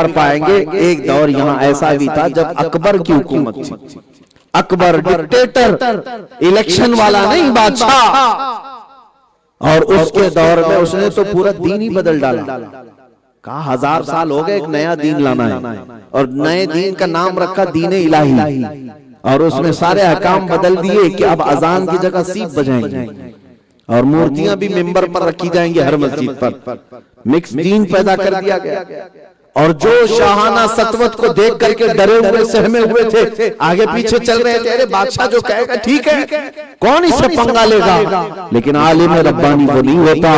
پائیں گے ایک دور یہاں ایسا بھی تھا جب اکبر کی حکومت تھی. اکبر ڈکٹیٹر، الیکشن والا نہیں، بادشاہ. اور اس کے دور میں اس نے تو پورا دین ہی بدل ڈالا. کہا 1000 سال ہو گئے، ایک نیا دین لانا ہے، اور نئے دین کا نام رکھا دین الہی. اور اس میں سارے احکام بدل دیے کہ اب اذان کی جگہ سیپ بجائیں گے، اور مورتیاں بھی ممبر پر رکھی جائیں گی ہر مسجد پر. مکس دین پیدا کر دیا گیا. اور جو شاہانہ سطوت کو دیکھ کر کے ڈرے ہوئے سہمے ہوئے تھے، آگے پیچھے چل رہے تھے، ارے بادشاہ جو کہے گا ٹھیک ہے، کون اس سے پنگا لے گا. لیکن عالم ربانی وہ نہیں ہوتا.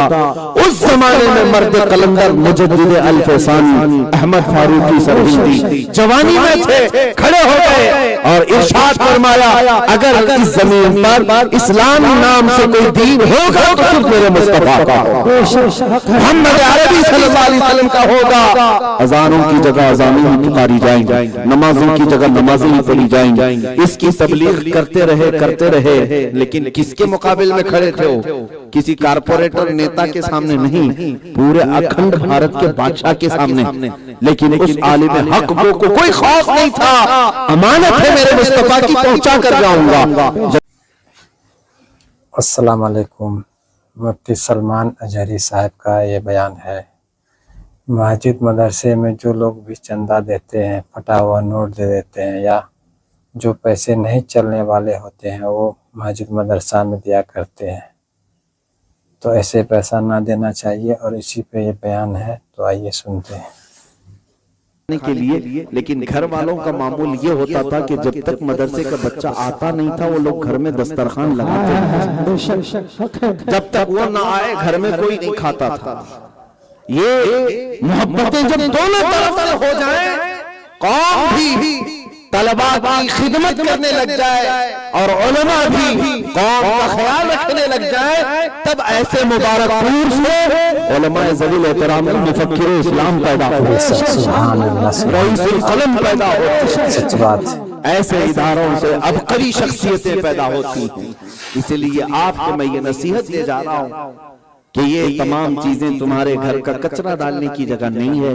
اس زمانے میں مرد قلندر مجدد الفسانی احمد فاروقی سرہندی جوانی میں تھے، کھڑے ہو گئے اور ارشاد فرمایا اگر اس زمین پر اسلام نام سے کوئی دین ہوگا تو صرف میرے مصطفیٰ کا ہوگا، محمد عربی صلی اللہ علیہ وسلم کا ہوگا. اذانوں کی جگہ اذانیں ہی پکاری جائیں گی، نمازوں کی جگہ نمازیں ہی پڑھی جائیں گی. اس کی تبلیغ کرتے رہے لیکن کس کے مقابل میں کھڑے تھے ہو؟ کسی کارپوریٹر نیتا کے سامنے نہیں، پورے اکھنڈ بھارت کے بادشاہ کے سامنے. لیکن اس عالم حق کو کوئی خوف نہیں تھا. امانت ہے میرے مصطفیٰ کی، پہنچا کر جاؤں گا. السلام علیکم. مفتی سلمان اجہری صاحب کا یہ بیان ہے. مسجد مدرسے میں جو لوگ بھی چندہ دیتے ہیں، پھٹا ہوا نوٹ دے دیتے ہیں، یا جو پیسے نہیں چلنے والے ہوتے ہیں وہ مسجد مدرسہ میں دیا کرتے ہیں، تو ایسے پیسہ نہ دینا چاہیے. اور اسی پہ یہ بیان ہے، تو آئیے سنتے ہیں. کے لیے لیکن گھر والوں کا معمول یہ ہوتا تھا کہ جب تک مدرسے کا بچہ آتا نہیں تھا وہ لوگ گھر میں دسترخوان لگاتے تھے. جب تک وہ نہ آئے گھر میں کوئی نہیں کھاتا تھا. یہ محبتیں جب دونوں طرف سے ہو جائیں، قوم بھی طلباء کی خدمت کرنے لگ جائے اور علماء بھی قوم کا خیال رکھنے لگ جائے، تب ایسے مبارک پور سے علماء ذوی الاحترام مفکر اسلام پیدا ہوتے ہیں، رئیس القلم پیدا ہوتے ہیں، سچ بات. ایسے اداروں سے عبقری شخصیتیں پیدا ہوتی ہیں. اس لیے آپ کو میں یہ نصیحت دے جا رہا ہوں کہ یہ تمام چیزیں تمہارے گھر کا کچرا ڈالنے کی جگہ نہیں ہے.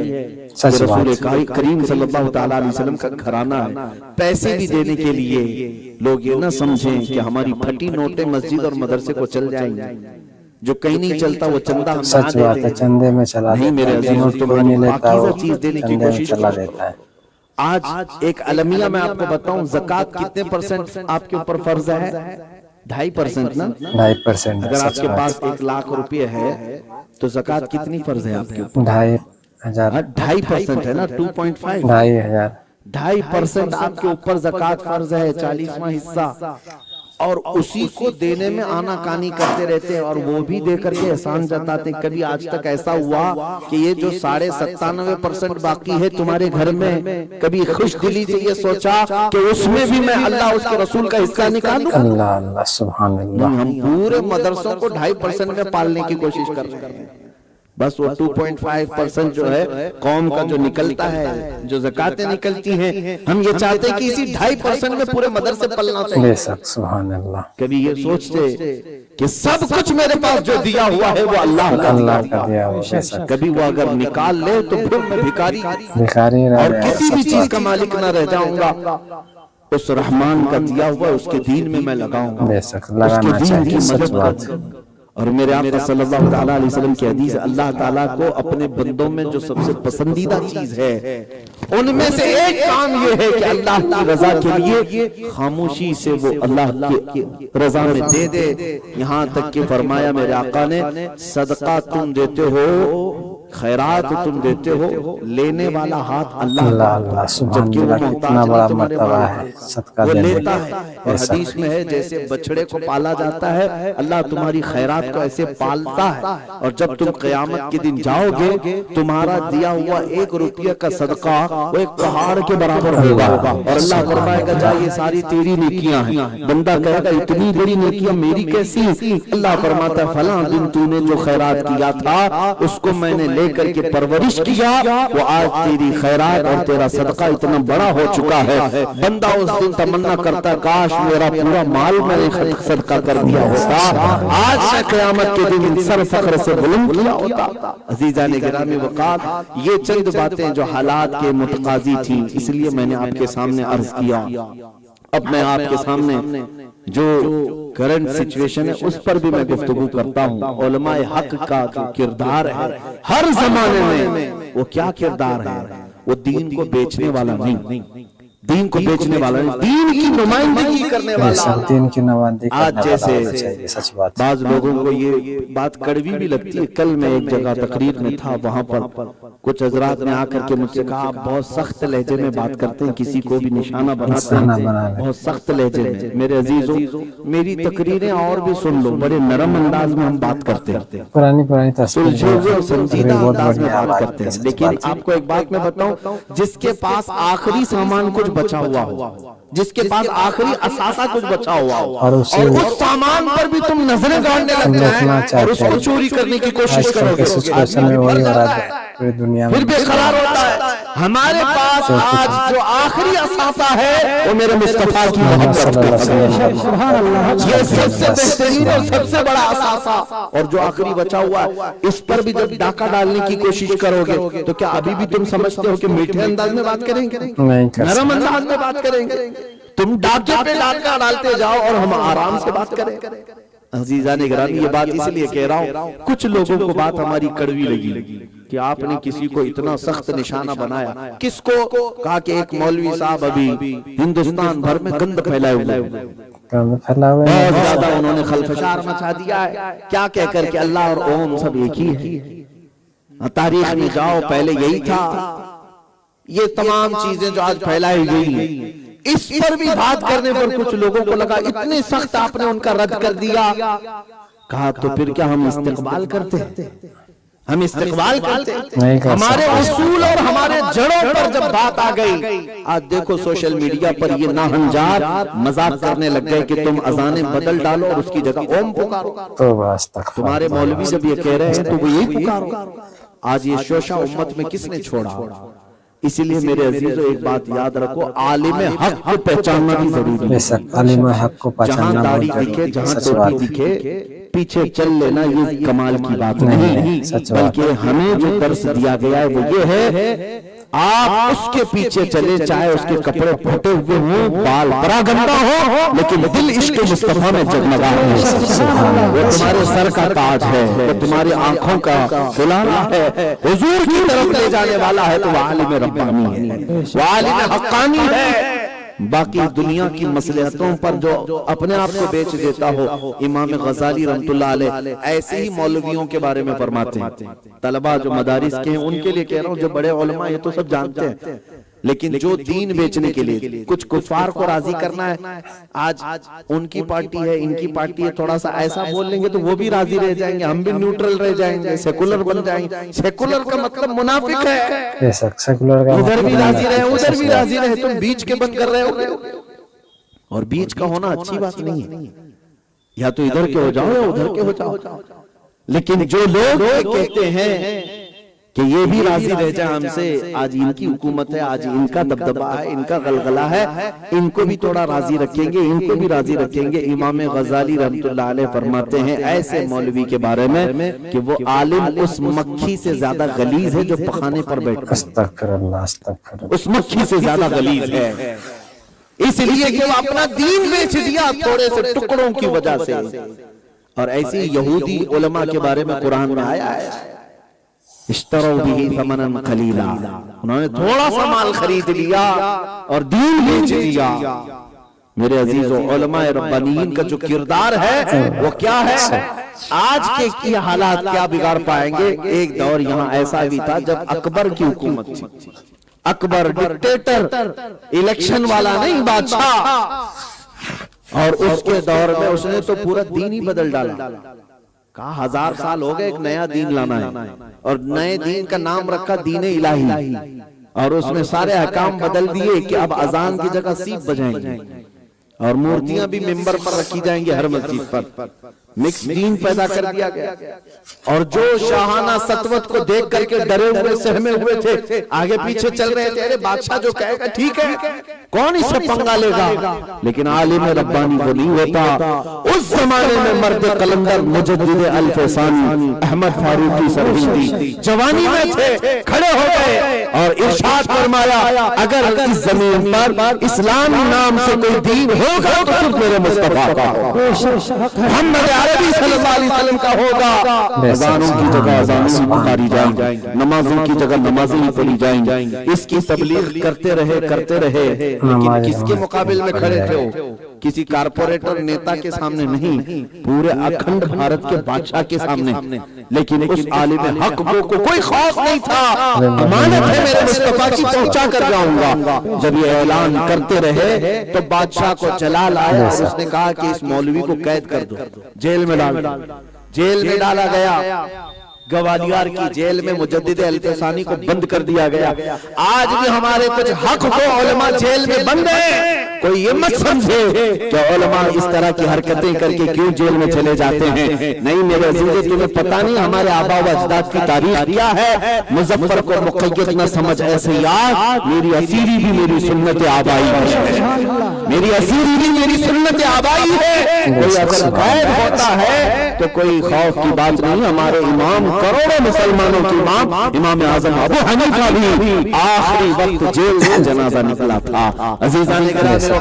رسول کریم صلی اللہ تعالیٰ علیہ وسلم کا گھرانہ ہے. پیسے بھی دینے کے لیے لوگ یہ نہ سمجھیں کہ ہماری پھٹی نوٹیں مسجد اور مدرسے کو چل جائیں گے. جو کہیں نہیں چلتا وہ چندہ ہم سچ بات ہے، چندے میں چلا نہیں میرے عزیزوں، تمہاری پاکیزہ چیز دینے کی کوشش دیتا ہے. آج ایک المیہ میں آپ کو بتاؤں، زکوٰۃ کتنے % آپ کے اوپر فرض ہے؟ 2.5% نا؟ 2.5%. اگر آپ کے پاس 1 لاکھ روپے ہے تو زکوٰۃ کتنی فرض ہے آپ کے اوپر؟ 2.5% ہے نا، 2.5. 2.5% آپ کے اوپر زکوٰۃ فرض ہے، 40واں حصہ. اور اسی کو دینے میں آنا کانی کرتے رہتے ہیں اور وہ بھی دے کر کے احسان جتاتے ہیں. کبھی آج تک ایسا ہوا کہ یہ جو 97% باقی ہے تمہارے گھر میں، کبھی خوش دلی سے یہ سوچا کہ اس میں بھی میں اللہ اس کے رسول کا حصہ نکالوں؟ اللہ اللہ سبحان اللہ. ہم پورے مدرسوں کو 2.5% میں پالنے کی کوشش کر رہے ہیں. بس وہ 2.5% جو ہے قوم کا جو نکلتا ہے، جو زکاتیں نکلتی ہیں، ہم یہ چاہتے ہیں کہ اسی 2.5% میں پورے مدرسے پلنا چاہیے. سبحان اللہ. کبھی یہ سوچتے کہ سب کچھ میرے پاس جو دیا ہوا ہے وہ اللہ کا دیا ہوا. کبھی وہ اگر نکال لے تو پھر میں بھکاری رہ اور کسی بھی چیز کا مالک نہ رہ جاؤں گا. اس رحمان کا دیا ہوا اس کے دین میں میں لگاؤں گا، اس کے دین کی مدد کروں. اور میرے آقا صلی اللہ تعالیٰ علیہ وسلم کی حدیث، اللہ تعالیٰ کو اپنے بندوں میں جو سب سے پسندیدہ چیز ہے ان میں سے ایک کام یہ ہے کہ اللہ کی رضا کے لیے خاموشی سے وہ اللہ کی رضا میں دے دے. یہاں تک کہ فرمایا میرے آقا نے، صدقہ تم دیتے ہو، خیرات تم دیتے ہو، لینے والا ہاتھ اللہ، جبکہ وہ محتاج وہ لیتا ہے. اور حدیث میں ہے جیسے بچڑے کو پالا جاتا ہے، اللہ تمہاری خیرات کو ایسے پالتا ہے. اور جب تم قیامت کے دن جاؤ گے تمہارا دیا ہوا 1 روپیہ کا صدقہ وہ ایک پہاڑ کے برابر ہوگا. اور اللہ فرمائے گا جا یہ ساری تیری نیکیاں ہیں. بندہ کہے گا اتنی بڑی نیکیاں میری کیسی؟ اللہ فرماتا ہے فلاں دن تو نے جو خیرات کیا تھا اس کو میں نے لے لے کر کے پرورش کیا وہ آج تیری خیرات اور تیرا صدقہ اتنا بڑا ہو چکا ہے بندہ اس دن تمنا کرتا کاش میرا پورا مال میں نے صدقہ کر دیا ہوتا آج سے قیامت کے دن سر فخر سے بلند کیا ہوتا عزیزان گرامی وقار یہ چند باتیں جو حالات کے متقاضی تھیں اس لیے میں نے آپ کے سامنے عرض کیا اب میں آپ کے سامنے جو کرنٹ سچویشن ہے اس پر بھی میں گفتگو کرتا ہوں علماء حق کا کردار ہے ہر زمانے میں وہ کیا کردار ہے وہ دین کو بیچنے والا نہیں دین کو بیچنے والا نہیں دین کی نمائندگی کرنے والا دین کی نمائندگی آج جیسے سچ بات بعض لوگوں کو یہ بات کڑوی بھی لگتی ہے کل میں ایک جگہ تقریر میں تھا وہاں پر کچھ حضرات نے آ کر کے مجھ سے کہا آپ بہت سخت لہجے میں بات کرتے ہیں کسی کو بھی نشانہ بناتے ہیں بہت سخت لہجے میں میرے عزیزوں میری تقریریں اور بھی سن لو بڑے نرم انداز میں ہم بات کرتے ہیں پرانی تصویر سنجیدہ انداز میں بات کرتے ہیں لیکن آپ کو ایک بات میں بتاؤں جس کے پاس آخری سامان کچھ بچا ہوا ہو جس کے پاس آخری اثاثہ کچھ بچا ہوا ہو اور اس سامان پر بھی تم نظریں گاڑنے لگ جائیں اور اس کو چوری کرنے کی کوشش کرو گے پھر بے قرار ہوتا ہے ہمارے پاس آج جو آخری اثاثہ ہے وہ میرے مصطفیٰ کی محبت یہ سب سے بہترین اور سب سے بڑا اثاثہ اور جو آخری بچا ہوا ہے اس پر بھی جب ڈاکہ ڈالنے کی کوشش کرو گے تو کیا ابھی بھی تم سمجھتے ہو کہ میٹھے انداز میں بات کریں گے نرم انداز میں بات کریں گے تم ڈاکے پہ ڈاکہ ڈالتے جاؤ اور ہم آرام سے بات کریں عزیزان گرامی یہ بات اس لیے کہہ رہا ہوں کچھ لوگوں کو بات ہماری کڑوی لگی کہ آپ نے کسی کو اتنا سخت نشانہ بنایا کس کو کہا کہ ایک مولوی صاحب ابھی ہندوستان بھر میں گند پھیلائے ہوئے بہت زیادہ انہوں نے خلفشار مچا دیا ہے کیا کہہ کر کہ اللہ اور اوم سب ایک ہی ہے تاریخ میں جاؤ پہلے یہی تھا یہ تمام چیزیں جو آج پھیلائی گئی ہیں اس پر بھی بات کرنے پر کچھ لوگوں کو لگا اتنے سخت آپ نے ان کا رد کر دیا کہا تو پھر کیا ہم استقبال کرتے ہم استقبال کرتے ہمارے اصول اور ہمارے جڑوں پر جب بات آ گئی آج دیکھو سوشل میڈیا پر یہ ناہنجار مذاق کرنے لگ گئے کہ تم اذانیں بدل ڈالو اور اس کی جگہ اوم پکارو تمہارے مولوی جب یہ کہہ رہے ہیں تو وہ یہی پکارو آج یہ شوشہ امت میں کس نے چھوڑا اسی لیے میرے عزیزو ایک بات یاد رکھو عالم حق کو پہچاننا بھی ضروری ہے عالم حق کو پہچاننا جہاں داڑھی دکھے جہاں ٹوپی دکھے پیچھے چل لینا یہ کمال کی بات نہیں بلکہ ہمیں جو درس دیا گیا ہے وہ یہ ہے آپ اس کے پیچھے چلے چاہے اس کے کپڑے پھٹے ہوئے ہوں بال بڑا گندا ہو لیکن دل عشق مصطفیٰ میں جگمگا ہے وہ تمہارے سر کا تاج ہے وہ تمہاری آنکھوں کا دلارا ہے حضور کی طرف لے جانے والا ہے تو وہ عالم ربانی ہے وہ عالم حقانی ہے باقی دنیا کی مصلحتوں پر جو اپنے آپ کو بیچ دیتا ہو امام غزالی رحمت اللہ علیہ ایسے ہی مولویوں کے بارے میں فرماتے ہیں طلبہ جو مدارس کے ہیں ان کے لیے کہہ رہا ہوں جو بڑے علماء یہ تو سب جانتے ہیں لیکن جو دین بیچنے کے لیے کچھ کفار کو راضی کرنا ہے آج ان کی پارٹی ہے ان کی پارٹی ہے تھوڑا سا ایسا بول لیں گے تو وہ بھی راضی رہ جائیں گے ہم بھی نیوٹرل رہ جائیں گے سیکولر بن جائیں گے سیکولر کا مطلب منافق ہے ادھر بھی راضی رہے ادھر بھی راضی رہے تم بیچ کے بند کر رہے ہو اور بیچ کا ہونا اچھی بات نہیں ہے یا تو ادھر کے ہو جاؤ یا ادھر کے ہو جاؤ لیکن جو لوگ کہتے ہیں کہ یہ بھی راضی رہ جائے ہم سے آج ان کی حکومت ہے آج ان کا دبدبہ ہے ان کا غلغلہ ہے ان کو بھی تھوڑا راضی رکھیں گے ان کو بھی راضی رکھیں گے امام غزالی رحمت اللہ علیہ فرماتے ہیں ایسے مولوی کے بارے میں کہ وہ عالم اس مکھی سے زیادہ غلیظ ہے جو پخانے پر بیٹھتا ہے استغفر اللہ استغفر اللہ اس مکھی سے زیادہ غلیظ ہے اس لیے کہ وہ اپنا دین بیچ دیا تھوڑے سے ٹکڑوں کی وجہ سے اور ایسی یہودی علماء کے بارے میں قرآن میں آیا ہے اشتروا به ثمنا قلیلا انہوں نے تھوڑا سا مال خرید لیا اور دین بیچ دیا میرے عزیزو علماء ربانیین کا جو کردار ہے وہ کیا ہے آج کے حالات کیا بگاڑ پائیں گے ایک دور یہاں ایسا بھی تھا جب اکبر کی حکومت تھی اکبر ڈکٹیٹر الیکشن والا نہیں بادشاہ اور اس کے دور میں اس نے تو پورا دین ہی بدل ڈالا کہا 1000 سال ہو گئے ایک نیا دین لانا ہے اور نئے دین کا نام رکھا دین الہی اور اس میں سارے احکام بدل دیے کہ اب اذان کی جگہ سیپ بجائیں گے اور مورتیاں بھی منبر پر رکھی جائیں گے ہر مسجد پر مکس دین پیدا کر دیا گیا، اور جو شاہانہ سطوت کو دیکھ کر کے ڈرے ہوئے سہمے ہوئے تھے، آگے پیچھے چل رہے تھے، ارے بادشاہ جو کہے گا ٹھیک ہے، کون اس سے پنگا لے گا؟ لیکن عالم ربانی وہ نہیں ہوتا۔ اس زمانے میں مرد قلندر مجدد الفسانی احمد فاروقی سرہندی جوانی میں تھے، کھڑے ہو گئے اور ارشاد فرمایا اگر اس زمین پر اسلام نام سے کوئی دین ہوگا تو صرف میرے مصطفیٰ کا ہوگا، محمد عربی صلی اللہ علیہ وسلم کا ہوگا۔ اذانوں کی جگہ اذانیں ہی پکاری جائیں گی، نمازوں کی جگہ نمازیں ہی پڑھی جائیں گی۔ اس کی تبلیغ کرتے رہے لیکن کس کے مقابل میں کھڑے تھے ہو؟ کسی کارپوریٹر نیتا کے سامنے نہیں، پورے اکھنڈ بھارت کے بادشاہ کے سامنے۔ لیکن اس عالم حق کو کوئی خوف نہیں تھا، امانت ہے میرے مصطفیٰ کی، پہنچا کر جاؤں گا۔ جب یہ اعلان کرتے رہے تو بادشاہ کو جلال آیا اور اس نے کہا کہ اس مولوی کو قید کر دو، جیل میں ڈال دو۔ جیل میں ڈالا گیا، گوالیار کی جیل میں مجدد الفسانی کو بند کر دیا گیا۔ آج بھی ہمارے کچھ حق کو علماء جیل میں بند ہیں، کوئی یہ مت سمجھے کہ علماء اس طرح کی حرکتیں کر کے کیوں جیل میں چلے جاتے ہیں۔ نہیں میرے عزیزے، تمہیں پتہ نہیں ہمارے آبا و اجداد کی تاریخ کیا ہے۔ مظفر کو مقید نہ سمجھ ایسے یار، میری اسیری بھی میری سنت آبائی ہے، میری اسیری بھی میری سنت آبائی ہے۔ کوئی اگر قید ہوتا ہے تو کوئی خوف کی بات نہیں۔ ہمارے امام، کروڑوں مسلمانوں کی امام اعظم ابو حنیفہ بھی آخری وقت جیل سے جنازہ نکلا تھا۔ عزیزان گرامی،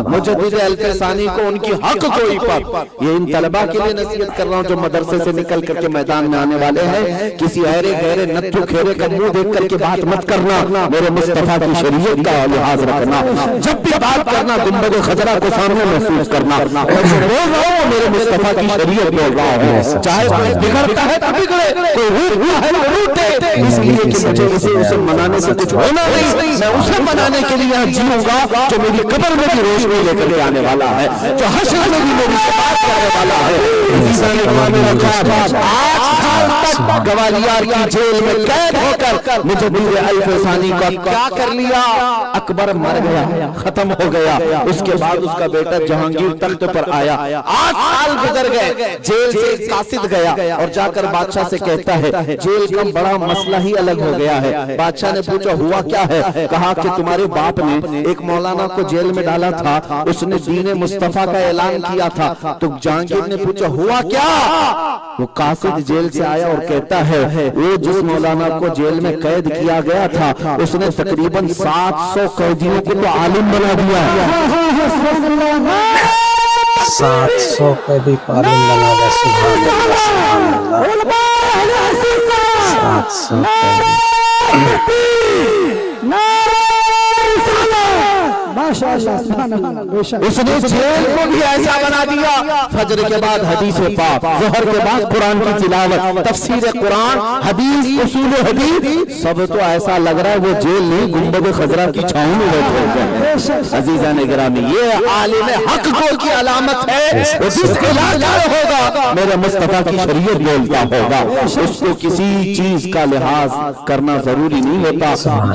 مجدد الفسانی کو ان کی حق کوئی پر۔ یہ ان طلبہ کے لیے نصیحت کر رہا ہوں جو مدرسے سے نکل کر کے میدان میں آنے والے ہیں، کسی ایرے گہرے نتھو کھیرے کا منہ دیکھ کر کے بات مت کرنا، میرے مصطفیٰ کی شریعت کا لحاظ رکھنا۔ جب بھی بات کرنا گنبد خضرا کو سامنے محسوس کرنا، بول رہا ہوں میرے مصطفیٰ کی شریعت بول رہا ہوں۔ چاہے کوئی بگڑتا ہے تو بگڑے، کوئی روٹتا ہے تو روٹے، اس لیے کہ مجھے اسے منانے سے کچھ ہونا نہیں، میں اسے منانے کے لیے یہاں جیوں گا جو میری قبر میں بھی روشنی لے کر آنے والا ہے، جو حشر میں بھی میری شفاعت کرنے والا ہے۔ عزیزان گرامی، 8 سال تک گوالیار کی جیل میں قید ہو کر مجدد الفسانی کا کیا کر لیا؟ اکبر مر گیا، ختم ہو گیا۔ اس کے بعد اس کا بیٹا جہانگیر تخت پر آیا۔ 8 سال گزر گئے، جیل سے قاصد گیا اور جا کر بادشاہ سے کہتا ہے جیل کا بڑا مسئلہ ہی الگ ہو گیا ہے۔ بادشاہ نے پوچھا ہوا کیا ہے؟ کہا کہ تمہارے باپ نے ایک مولانا کو جیل میں ڈالا تھا، اس نے دین مصطفیٰ کا اعلان کیا تھا۔ تو جہانگیر نے پوچھا ہوا کیا؟ وہ قاصد جیل سے آیا اور کہتا ہے وہ جس مولانا کو جیل میں قید کیا گیا تھا اس نے تقریباً 700 قیدیوں کو تو عالم بنا دیا۔ 700 قیدی کو عالم بنا دیا، سبحان اللہ، 700 قیدی۔ اس نے جیل کو بھی ایسا بنا دیا، فجر کے بعد حدیث پاک، ظہر کے بعد قرآن کی تلاوت، تفسیر قرآن، حدیث، اصول حدیث، سب تو ایسا لگ رہا ہے وہ جیل نہیں گنبد خضرا کی چھاؤں میں بیٹھے ہوتے ہیں۔ عزیزان گرامی، یہ عالم حق کو کی علامت ہے، جس علاقہ ہوگا میرے مصطفیٰ کی شریعت بولتا ہوگا، اس کو کسی چیز کا لحاظ کرنا ضروری نہیں ہوتا۔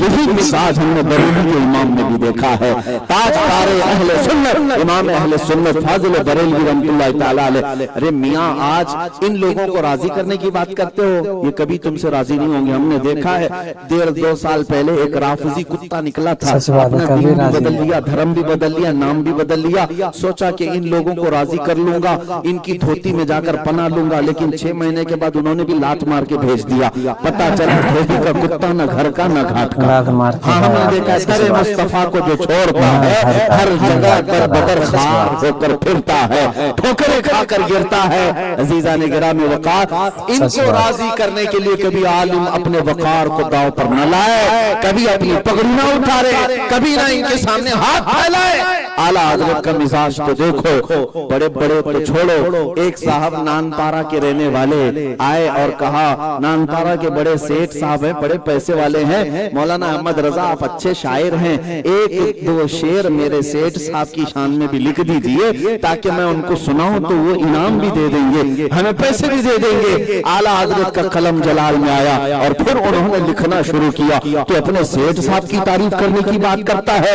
یہی مزاج ہم نے بریلوی کے امام میں بھی دیکھا ہے۔ تاج تارے اہل سنت، امام اہل سنت فاضل بریلوی رحمۃ اللہ تعالی علیہ۔ ارے میاں، آج ان لوگوں کو راضی کرنے کی بات کرتے ہو، یہ کبھی تم سے راضی نہیں ہوں گے۔ ہم نے دیکھا ہے 1.5-2 سال پہلے ایک رافضی کتا نکلا تھا، اپنا دین بھی بدل لیا، دھرم بھی بدل لیا، نام بھی بدل لیا، سوچا کہ ان لوگوں کو راضی کر لوں گا، ان کی دھوتی میں جا کر پناہ لوں گا، لیکن 6 مہینے کے بعد انہوں نے بھی لات مار کے بھیج دیا۔ پتہ چلا دھوتی کا کتا نہ گھر کا نہ گھاٹ کا۔ ہاں، ہم نے دیکھا در مصطفیٰ کو جو چھوڑتا ہے ہر جگہ در بدر خار ہو کر پھرتا ہے، ٹھوکریں کھا کر گرتا ہے۔ عزیزان گرامی، وقار، ان کو راضی کرنے کے لیے کبھی عالم اپنے وقار کو داؤ پر نہ لائے، کبھی اپنی پگڑی نہ اٹھارے، کبھی نہ ان کے سامنے ہاتھ پھیلائے۔ اعلیٰ حضرت کا مزاج تو دیکھو، بڑے بڑے تو چھوڑو، ایک صاحب نان پارا کے رہنے والے آئے اور کہا نان پارا کے بڑے سیٹ صاحب ہیں، بڑے پیسے والے ہیں، مولانا احمد رضا آپ اچھے شاعر ہیں، 1-2 شعر میرے سیٹ صاحب کی شان میں بھی لکھ دیجئے تاکہ میں ان کو سناؤں تو وہ انعام بھی دے دیں گے، ہمیں پیسے بھی دے دیں گے۔ اعلیٰ حضرت کا قلم جلال میں آیا اور پھر انہوں نے لکھنا شروع کیا۔ تو اپنے سیٹ صاحب کی تعریف کرنے کی بات کرتا ہے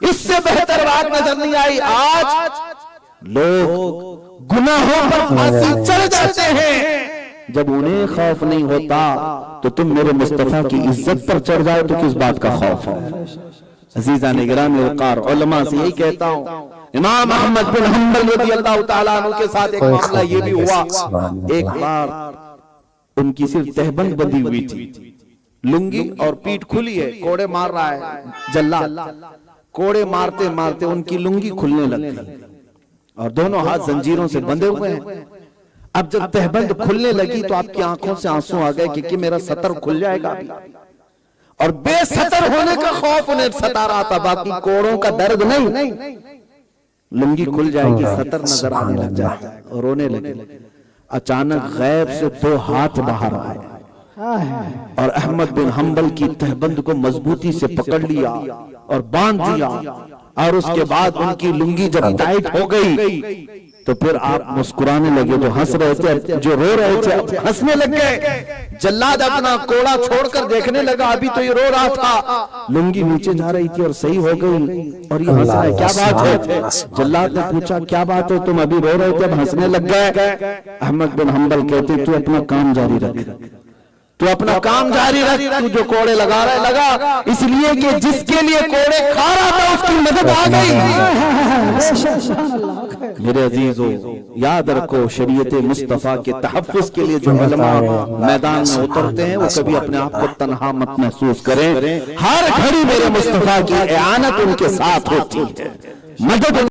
اس سے بہتر بات نظر نہیں آئی. آج لوگ گناہوں پر پھانسی چڑھ جاتے ہیں. جب انہیں خوف نہیں ہوتا تو تم میرے مصطفیٰ کی عزت پر چڑھ جائے تو کس بات کا خوف ہے؟ عزیزان گرامی وقار، علماء سے یہی کہتا ہوں، امام احمد بن حنبل رضی اللہ تعالیٰ عنہ کے ساتھ ایک معاملہ یہ بھی ہوا. ایک بار ان کی صرف تہبند بندھی ہوئی تھی، لنگی اور پیٹ کھلی ہے، کوڑے مار رہا ہے جلاد. کوڑے مارتے مارتے ان کی لنگی کھلنے لگی اور دونوں ہاتھ زنجیروں سے بندھے ہوئے ہیں. اب جب تہبند کھلنے لگی تو آپ کی آنکھوں سے آنسو آ گئے کہ میرا سطر کھل جائے گا ابھی. اور بے سطر ہونے کا خوف انہیں ستا رہا تھا، باقی کوڑوں کا درد نہیں. لنگی کھل جائے گی، سطر نظر آنے لگ جائے اور رونے لگے. اچانک غیب سے 2 ہاتھ باہر آئے اور احمد بن حنبل کی تہبند کو مضبوطی سے پکڑ لیا اور باندھ دیا. اور اس کے بعد ان کی لنگی جب ٹائٹ ہو گئی تو پھر آپ مسکرانے لگے. جو ہنس رہے تھے، جو رو رہے تھے، ہنسنے لگ گئے. جلاد اپنا کوڑا چھوڑ کر دیکھنے لگا، ابھی تو یہ رو رہا تھا، لنگی نیچے جا رہی تھی اور صحیح ہو گئی اور یہ ہنس رہا ہے. کیا بات ہے؟ جلاد نے پوچھا کیا بات ہے، تم ابھی رو رہے تھے اب ہنسنے لگ گئے. احمد بن حنبل کہتے تو اپنا کام جاری رکھ، تو اپنا کام جاری رکھ، تو جو کوڑے لگا رہا ہے لگا، اس لیے کہ جس کے لیے کوڑے کھا رہا تھا اس کی مدد آ گئی. میرے عزیزو یاد رکھو، شریعت مصطفیٰ کے تحفظ کے لیے جو علماء میدان میں اترتے ہیں وہ کبھی اپنے آپ کو تنہا مت محسوس کریں. ہر گھڑی میرے مصطفیٰ کی اعانت ان کے ساتھ ہوتی ہے، مدد